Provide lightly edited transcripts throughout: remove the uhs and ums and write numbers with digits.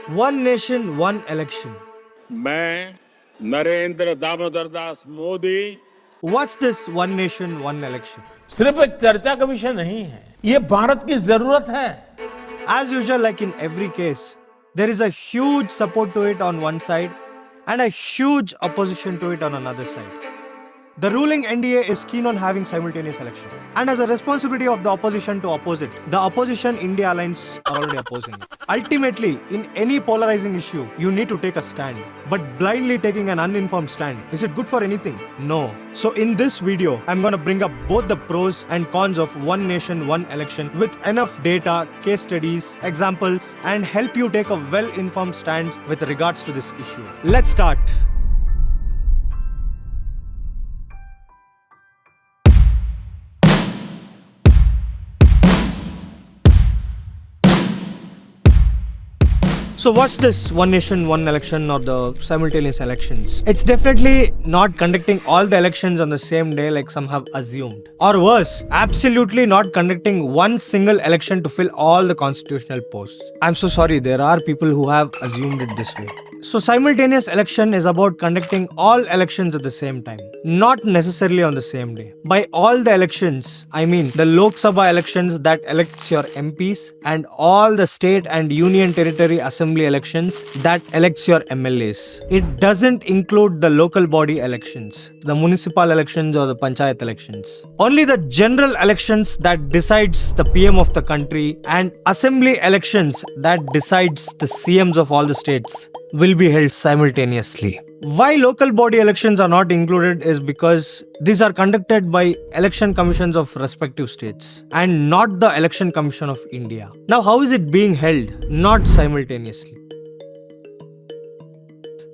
One nation, one election. मैं Narendra Damodar Das Modi What's this one nation, one election? सिर्फ एक चर्चा का विषय नहीं है, ये भारत की जरूरत है। As usual, like in every case, there is a huge support to it on one side and a huge opposition to it on another side. The ruling NDA is keen on having simultaneous election. And as a responsibility of the opposition to oppose it, the opposition India alliance are already opposing it. Ultimately, in any polarizing issue, you need to take a stand. But blindly taking an uninformed stand, is it good for anything? No. So in this video, I'm gonna bring up both the pros and cons of one nation, one election with enough data, case studies, examples, and help you take a well-informed stand with regards to this issue. Let's start. So what's this one nation, one election or the simultaneous elections? It's definitely not conducting all the elections on the same day like some have assumed. Or worse, absolutely not conducting one single election to fill all the constitutional posts. I'm so sorry, there are people who have assumed it this way. So simultaneous election is about conducting all elections at the same time, not necessarily on the same day. By all the elections, I mean the Lok Sabha elections that elects your MPs and all the state and union territory assembly elections that elects your MLAs. It doesn't include the local body elections, the municipal elections or the panchayat elections. Only the general elections that decides the PM of the country and assembly elections that decides the CMs of all the states will be held simultaneously. Why local body elections are not included is because these are conducted by election commissions of respective states and not the election commission of India. Now, how is it being held? Not simultaneously.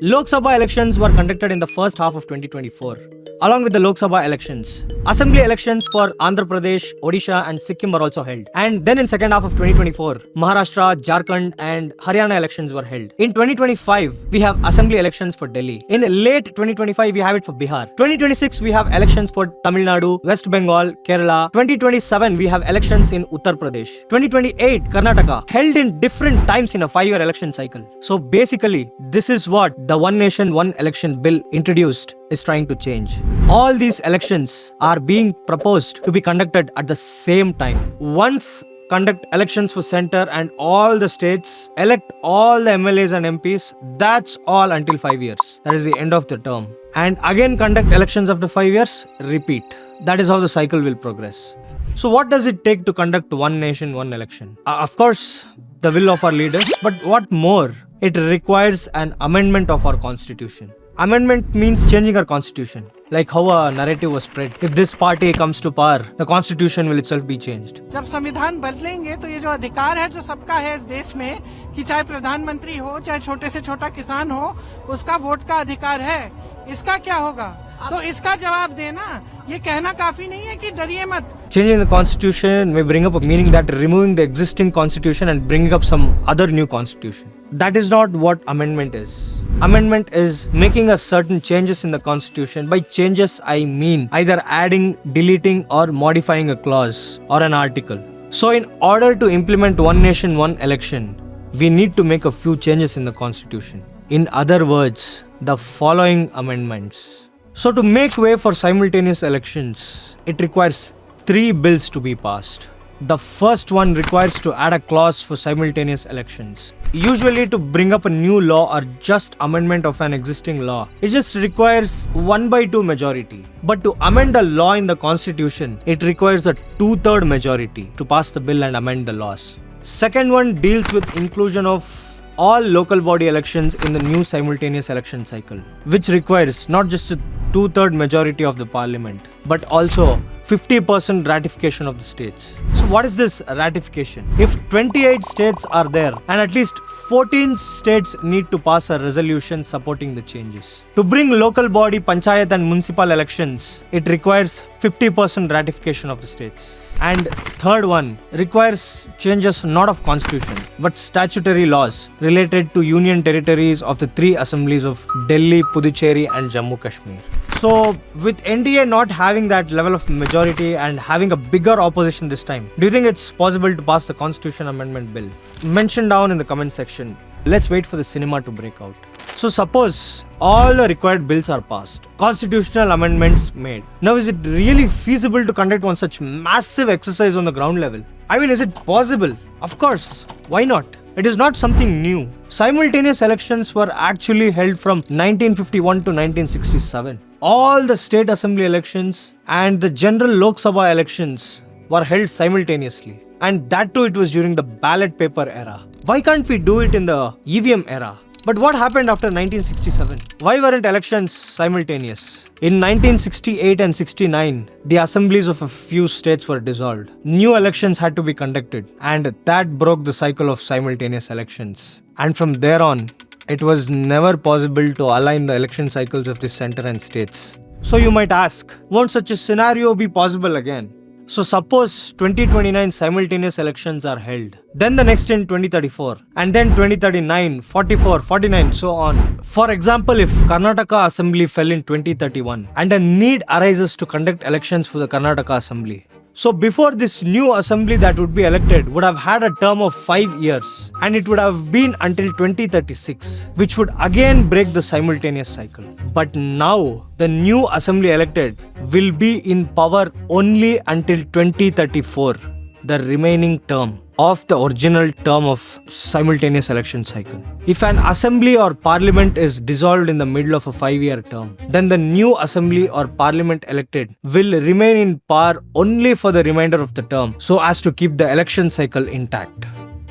Lok Sabha elections were conducted in the first half of 2024. Along with the Lok Sabha elections, assembly elections for Andhra Pradesh, Odisha and Sikkim were also held. And then in second half of 2024, Maharashtra, Jharkhand and Haryana elections were held. In 2025, we have assembly elections for Delhi. In late 2025, we have it for Bihar. 2026, we have elections for Tamil Nadu, West Bengal, Kerala. 2027, we have elections in Uttar Pradesh. 2028, Karnataka, held in different times in a 5-year election cycle. So basically, this is what the One Nation, One Election bill introduced is trying to change. All these elections are being proposed to be conducted at the same time. Once conduct elections for center and all the states, elect all the MLAs and MPs, that's all until 5 years. That is the end of the term. And again conduct elections after 5 years, repeat. That is how the cycle will progress. So what does it take to conduct one nation, one election? Of course, the will of our leaders, but what more? It requires an amendment of our constitution. Amendment means changing our constitution. Like how a narrative was spread. If this party comes to power, the constitution will itself be changed. जब संविधान बदलेंगे तो ये जो अधिकार है जो सबका है इस देश में कि चाहे प्रधानमंत्री हो चाहे छोटे से छोटा किसान हो उसका वोट का अधिकार है, इसका क्या होगा? तो इसका जवाब देना, ये कहना काफी नहीं है कि डरिए मत. Changing the constitution may bring up a meaning that removing the existing constitution and bringing up some other new constitution. That is not what amendment is. Amendment is making a certain changes in the constitution. By changes, I mean either adding, deleting or modifying a clause or an article. So in order to implement one nation, one election, we need to make a few changes in the constitution. In other words, the following amendments. So to make way for simultaneous elections, it requires 3 bills to be passed. The first one requires to add a clause for simultaneous elections. Usually to bring up a new law or just amendment of an existing law, it just requires 1/2 majority. But to amend a law in the constitution, it requires a 2/3 majority to pass the bill and amend the laws. Second one deals with inclusion of all local body elections in the new simultaneous election cycle, which requires not just a 2/3 majority of the parliament, but also 50% ratification of the states. So what is this ratification? If 28 states are there and at least 14 states need to pass a resolution supporting the changes. To bring local body, panchayat and municipal elections, it requires 50% ratification of the states. And third one requires changes not of constitution but statutory laws related to union territories of the 3 assemblies of Delhi, Puducherry and Jammu Kashmir. So with NDA not having that level of majority and having a bigger opposition this time, do you think it's possible to pass the constitution amendment bill? Mention down in the comment section Let's wait for the cinema to break out. So suppose all the required bills are passed, constitutional amendments made. Now is it really feasible to conduct one such massive exercise on the ground level? I mean, is it possible? Of course. Why not? It is not something new. Simultaneous elections were actually held from 1951 to 1967. All the state assembly elections and the general Lok Sabha elections were held simultaneously. And that too, it was during the ballot paper era. Why can't we do it in the EVM era? But what happened after 1967? Why weren't elections simultaneous? In 1968 and 69, the assemblies of a few states were dissolved. New elections had to be conducted, and that broke the cycle of simultaneous elections. And from there on, it was never possible to align the election cycles of the center and states. So you might ask, won't such a scenario be possible again? So suppose 2029 simultaneous elections are held. Then the next in 2034. And then 2039, 44, 49, so on. For example, if Karnataka Assembly fell in 2031 and a need arises to conduct elections for the Karnataka Assembly. So before this new assembly that would be elected would have had a term of 5 years, and it would have been until 2036, which would again break the simultaneous cycle. But now the new assembly elected will be in power only until 2034, the remaining term of the original term of simultaneous election cycle. If an assembly or parliament is dissolved in the middle of a 5-year term, then the new assembly or parliament elected will remain in power only for the remainder of the term, so as to keep the election cycle intact.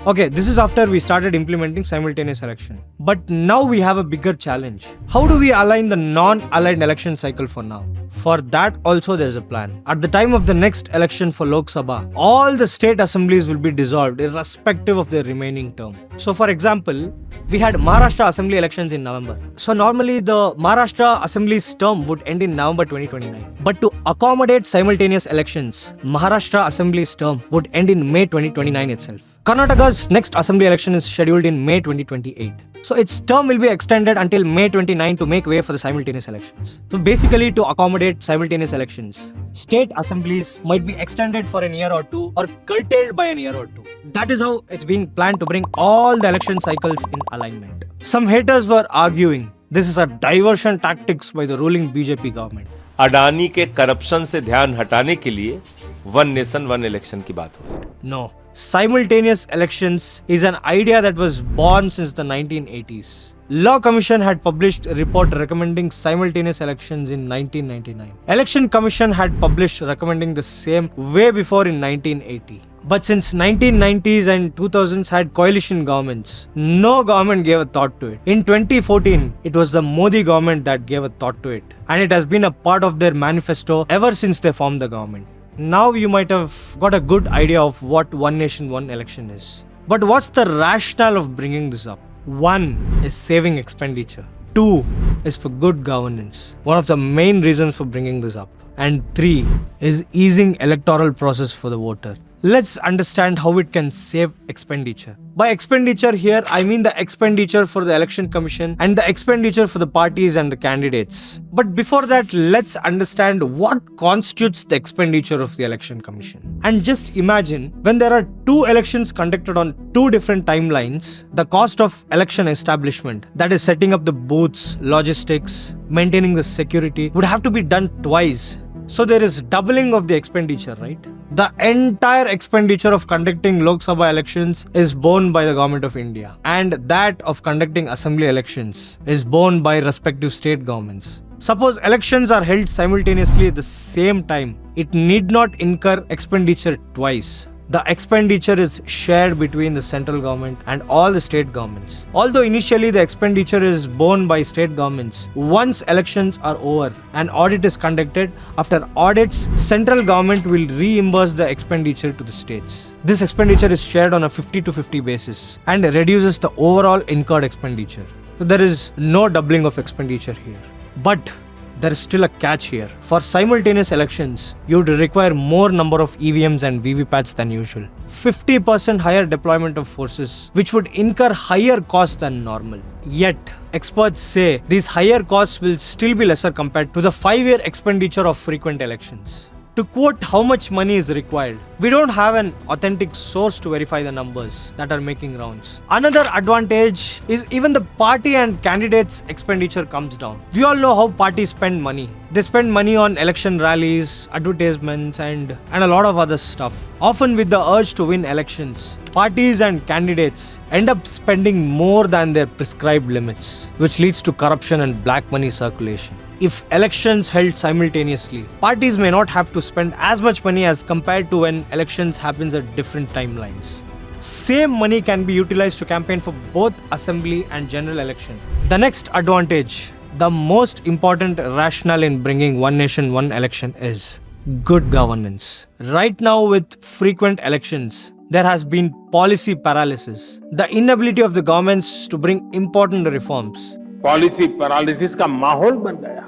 Okay, this is after we started implementing simultaneous election. But now we have a bigger challenge. How do we align the non-aligned election cycle for now? For that also there's a plan. At the time of the next election for Lok Sabha, all the state assemblies will be dissolved irrespective of their remaining term. So for example, we had Maharashtra assembly elections in November. So normally the Maharashtra assembly's term would end in November 2029. But to accommodate simultaneous elections, Maharashtra assembly's term would end in May 2029 itself. Karnataka's next assembly election is scheduled in May 2028. So its term will be extended until May 29 to make way for the simultaneous elections. So basically, to accommodate simultaneous elections, state assemblies might be extended for a year or two or curtailed by a year or two. That is how it's being planned to bring all the election cycles in alignment. Some haters were arguing this is a diversion tactics by the ruling BJP government. Adani के corruption से ध्यान हटाने के लिए one nation one election की बात हो रही। No. Simultaneous elections is an idea that was born since the 1980s. Law Commission had published a report recommending simultaneous elections in 1999. Election Commission had published recommending the same way before in 1980. But since 1990s and 2000s had coalition governments, no government gave a thought to it. In 2014, it was the Modi government that gave a thought to it. And it has been a part of their manifesto ever since they formed the government. Now you might have got a good idea of what one nation, one election is. But what's the rationale of bringing this up? 1 is saving expenditure. 2 is for good governance. One of the main reasons for bringing this up. And 3 is easing electoral process for the voter. Let's understand how it can save expenditure. By expenditure here, I mean the expenditure for the election commission and the expenditure for the parties and the candidates. But before that, let's understand what constitutes the expenditure of the election commission. And just imagine, when there are 2 elections conducted on 2 different timelines, the cost of election establishment, that is setting up the booths, logistics, maintaining the security, would have to be done twice. So there is doubling of the expenditure, right? The entire expenditure of conducting Lok Sabha elections is borne by the government of India, and that of conducting assembly elections is borne by respective state governments. Suppose elections are held simultaneously at the same time, it need not incur expenditure twice. The expenditure is shared between the central government and all the state governments. Although initially the expenditure is borne by state governments, once elections are over, an audit is conducted. After audits, central government will reimburse the expenditure to the states. This expenditure is shared on a 50-50 basis and reduces the overall incurred expenditure. So there is no doubling of expenditure here. But there is still a catch here. For simultaneous elections, you would require more number of EVMs and VVPATs than usual. 50% higher deployment of forces, which would incur higher costs than normal. Yet, experts say these higher costs will still be lesser compared to the 5-year expenditure of frequent elections. to quote how much money is required. We don't have an authentic source to verify the numbers that are making rounds. Another advantage is even the party and candidates' expenditure comes down. We all know how parties spend money. They spend money on election rallies, advertisements, and a lot of other stuff. Often with the urge to win elections, parties and candidates end up spending more than their prescribed limits, which leads to corruption and black money circulation. If elections held simultaneously, parties may not have to spend as much money as compared to when elections happens at different timelines. Same money can be utilized to campaign for both assembly and general election. The next advantage, the most important rationale in bringing one nation, one election is good governance. Right now with frequent elections, there has been policy paralysis. The inability of the governments to bring important reforms. Policy paralysis का माहौल बन गया,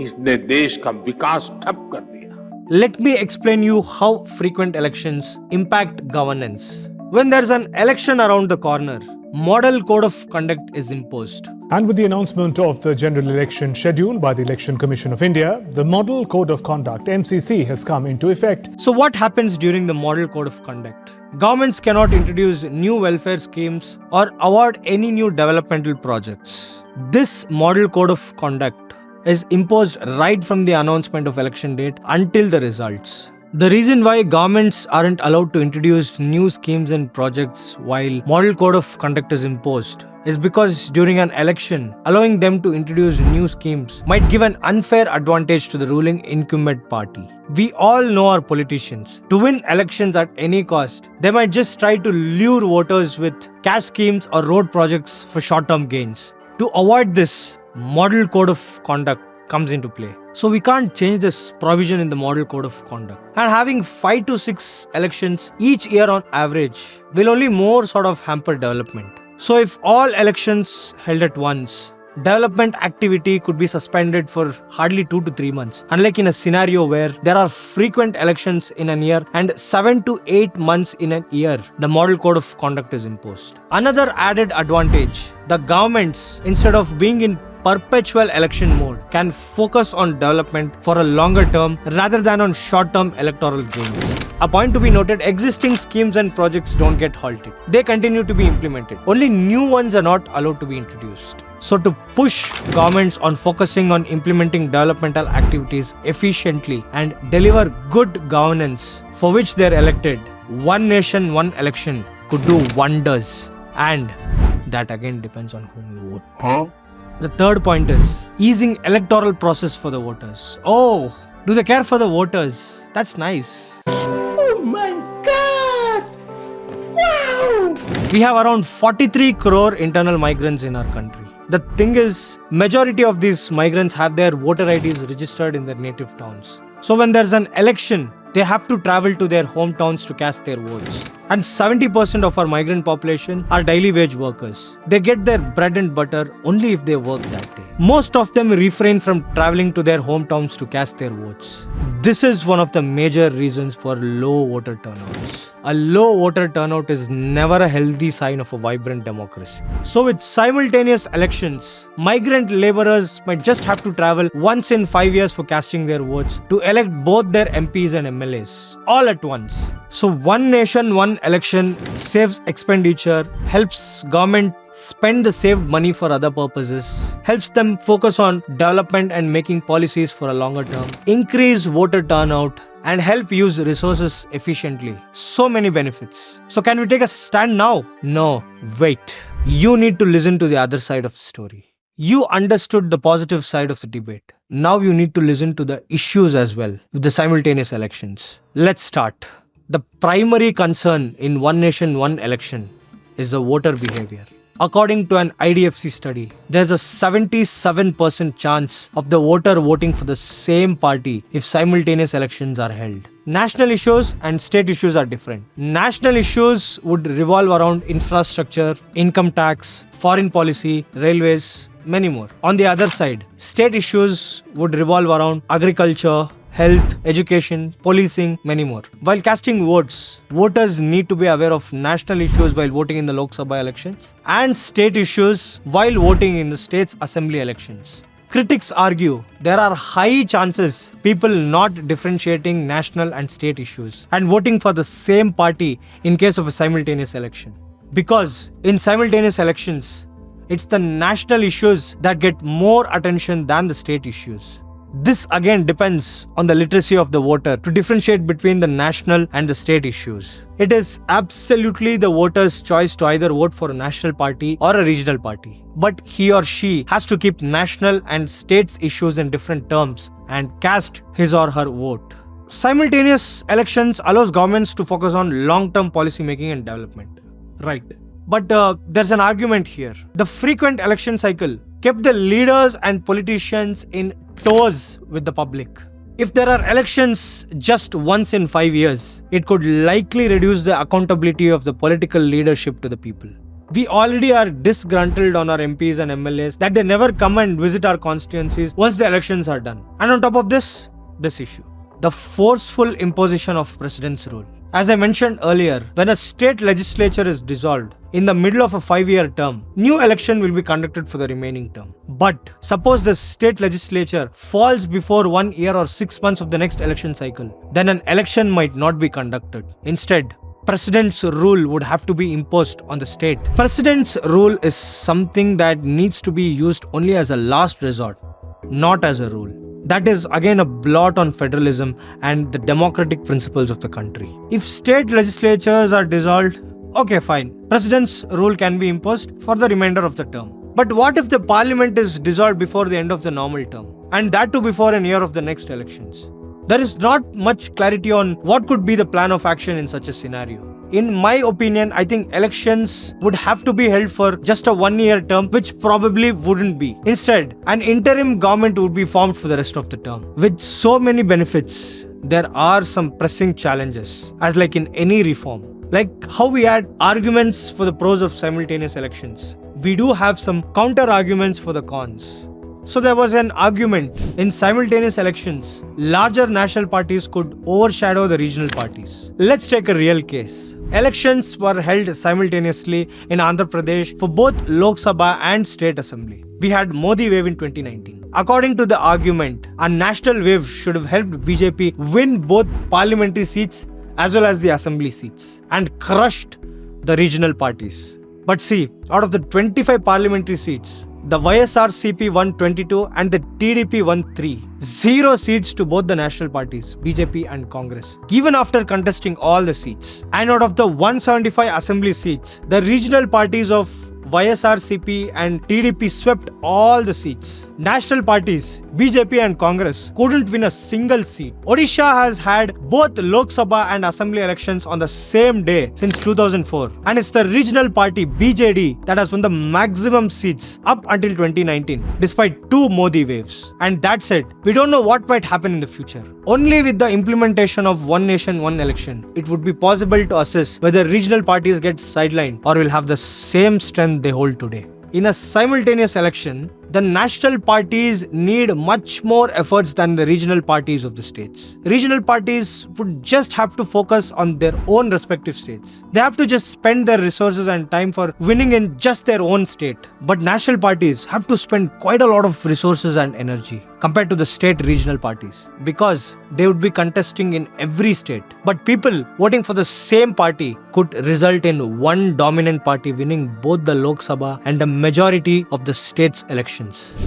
इसने देश का विकास ठप कर दिया. Let me explain you how frequent elections impact governance. When there's an election around the corner, model code of conduct is imposed. And with the announcement of the general election schedule by the Election Commission of India, the Model Code of Conduct (MCC) has come into effect. So what happens during the model code of conduct? Governments cannot introduce new welfare schemes or award any new developmental projects. This model code of conduct is imposed right from the announcement of election date until the results. The reason why governments aren't allowed to introduce new schemes and projects while model code of conduct is imposed is because during an election, allowing them to introduce new schemes might give an unfair advantage to the ruling incumbent party. We all know our politicians. To win elections at any cost, they might just try to lure voters with cash schemes or road projects for short-term gains. To avoid this, model code of conduct comes into play. So we can't change this provision in the model code of conduct. And having 5 to 6 elections each year on average will only more sort of hamper development. So if all elections held at once, development activity could be suspended for hardly 2 to 3 months. Unlike in a scenario where there are frequent elections in a year and 7 to 8 months in a year, the model code of conduct is imposed. Another added advantage, the governments, instead of being in perpetual election mode, can focus on development for a longer term rather than on short-term electoral gains. A point to be noted, existing schemes and projects don't get halted. They continue to be implemented. Only new ones are not allowed to be introduced. So to push governments on focusing on implementing developmental activities efficiently and deliver good governance for which they're elected, one nation, one election could do wonders. And that again depends on whom you vote. The third point is easing electoral process for the voters. Oh, do they care for the voters? That's nice. Oh my God! Wow! We have around 43 crore internal migrants in our country. The thing is, majority of these migrants have their voter IDs registered in their native towns. So when there's an election, they have to travel to their hometowns to cast their votes. And 70% of our migrant population are daily wage workers. They get their bread and butter only if they work that day. Most of them refrain from traveling to their hometowns to cast their votes. This is one of the major reasons for low voter turnouts. A low voter turnout is never a healthy sign of a vibrant democracy. So with simultaneous elections, migrant laborers might just have to travel once in 5 years for casting their votes to elect both their MPs and MLAs all at once. So one nation, one election saves expenditure, helps government spend the saved money for other purposes, helps them focus on development and making policies for a longer term, increase voter turnout, and help use resources efficiently. So many benefits. So can we take a stand now? No, wait. You need to listen to the other side of the story. You understood the positive side of the debate. Now you need to listen to the issues as well with the simultaneous elections. Let's start. The primary concern in one nation, one election is the voter behavior. According to an IDFC study, there's a 77% chance of the voter voting for the same party if simultaneous elections are held. National issues and state issues are different. National issues would revolve around infrastructure, income tax, foreign policy, railways, many more. On the other side, state issues would revolve around agriculture, health, education, policing, many more. While casting votes, voters need to be aware of national issues while voting in the Lok Sabha elections and state issues while voting in the state's assembly elections. Critics argue there are high chances people not differentiating national and state issues and voting for the same party in case of a simultaneous election. Because in simultaneous elections, it's the national issues that get more attention than the state issues. This again depends on the literacy of the voter to differentiate between the national and the state issues. It is absolutely the voter's choice to either vote for a national party or a regional party. But he or she has to keep national and states issues in different terms and cast his or her vote. Simultaneous elections allows governments to focus on long-term policy making and development. Right. But there's an argument here. The frequent election cycle kept the leaders and politicians in toes with the public. If there are elections just once in 5 years, it could likely reduce the accountability of the political leadership to the people. We already are disgruntled on our MPs and MLAs that they never come and visit our constituencies once the elections are done. And on top of this issue, the forceful imposition of president's rule. As I mentioned earlier, when a state legislature is dissolved in the middle of a 5-year term, new election will be conducted for the remaining term. But suppose the state legislature falls before 1 year or 6 months of the next election cycle, then an election might not be conducted. Instead, President's rule would have to be imposed on the state. President's rule is something that needs to be used only as a last resort, not as a rule. That is again a blot on federalism and the democratic principles of the country. If state legislatures are dissolved, okay, fine. President's rule can be imposed for the remainder of the term. But what if the parliament is dissolved before the end of the normal term? And that too before a year of the next elections. There is not much clarity on what could be the plan of action in such a scenario. In my opinion, I think elections would have to be held for just a 1-year term, which probably wouldn't be. Instead, an interim government would be formed for the rest of the term. With so many benefits, there are some pressing challenges, as like in any reform. Like how we had arguments for the pros of simultaneous elections, we do have some counter arguments for the cons. So there was an argument in simultaneous elections, larger national parties could overshadow the regional parties. Let's take a real case. Elections were held simultaneously in Andhra Pradesh for both Lok Sabha and State Assembly. We had Modi wave in 2019. According to the argument, a national wave should have helped BJP win both parliamentary seats as well as the assembly seats and crushed the regional parties. But see, out of the 25 parliamentary seats, the YSRCP won 22 and the TDP won 3. 0 seats to both the national parties, BJP and Congress, even after contesting all the seats. And out of the 175 assembly seats, the regional parties of YSRCP and TDP swept all the seats. National parties, BJP and Congress, couldn't win a single seat. Odisha has had both Lok Sabha and Assembly elections on the same day since 2004. And it's the regional party, BJD, that has won the maximum seats up until 2019, despite 2 Modi waves. And that's it. We don't know what might happen in the future. Only with the implementation of one nation, one election, it would be possible to assess whether regional parties get sidelined or will have the same strength they hold today. In a simultaneous election, the national parties need much more efforts than the regional parties of the states. Regional parties would just have to focus on their own respective states. They have to just spend their resources and time for winning in just their own state. But national parties have to spend quite a lot of resources and energy compared to the state regional parties because they would be contesting in every state. But people voting for the same party could result in one dominant party winning both the Lok Sabha and the majority of the state's elections.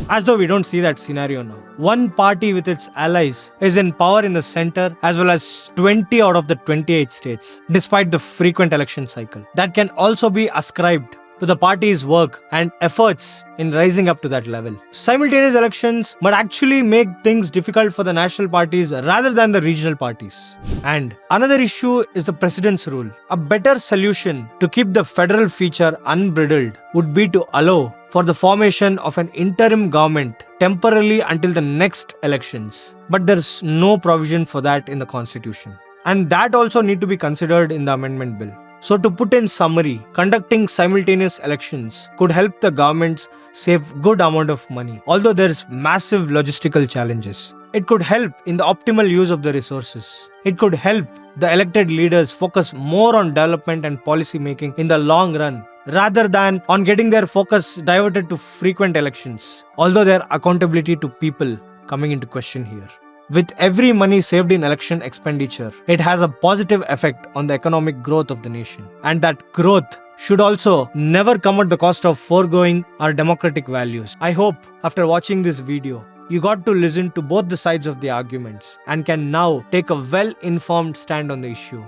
As though we don't see that scenario now. One party with its allies is in power in the center as well as 20 out of the 28 states, despite the frequent election cycle. That can also be ascribed to the party's work and efforts in rising up to that level. Simultaneous elections might actually make things difficult for the national parties rather than the regional parties. And another issue is the president's rule. A better solution to keep the federal feature unbridled would be to allow for the formation of an interim government temporarily until the next elections. But there's no provision for that in the constitution. And that also need to be considered in the amendment bill. So to put in summary, conducting simultaneous elections could help the governments save good amount of money, although there's massive logistical challenges. It could help in the optimal use of the resources. It could help the elected leaders focus more on development and policy making in the long run rather than on getting their focus diverted to frequent elections, although their accountability to people coming into question here. With every money saved in election expenditure, it has a positive effect on the economic growth of the nation. And that growth should also never come at the cost of foregoing our democratic values. I hope after watching this video, you got to listen to both the sides of the arguments and can now take a well-informed stand on the issue.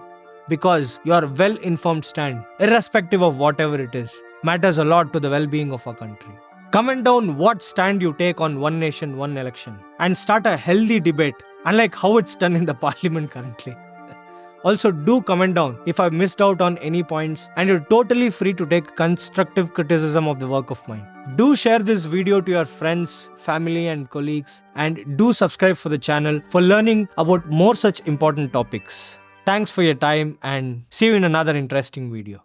Because your well-informed stand, irrespective of whatever it is, matters a lot to the well-being of our country. Comment down what stand you take on one nation, one election and start a healthy debate, unlike how it's done in the parliament currently. Also, do comment down if I've missed out on any points, and you're totally free to take constructive criticism of the work of mine. Do share this video to your friends, family and colleagues, and do subscribe for the channel for learning about more such important topics. Thanks for your time and see you in another interesting video.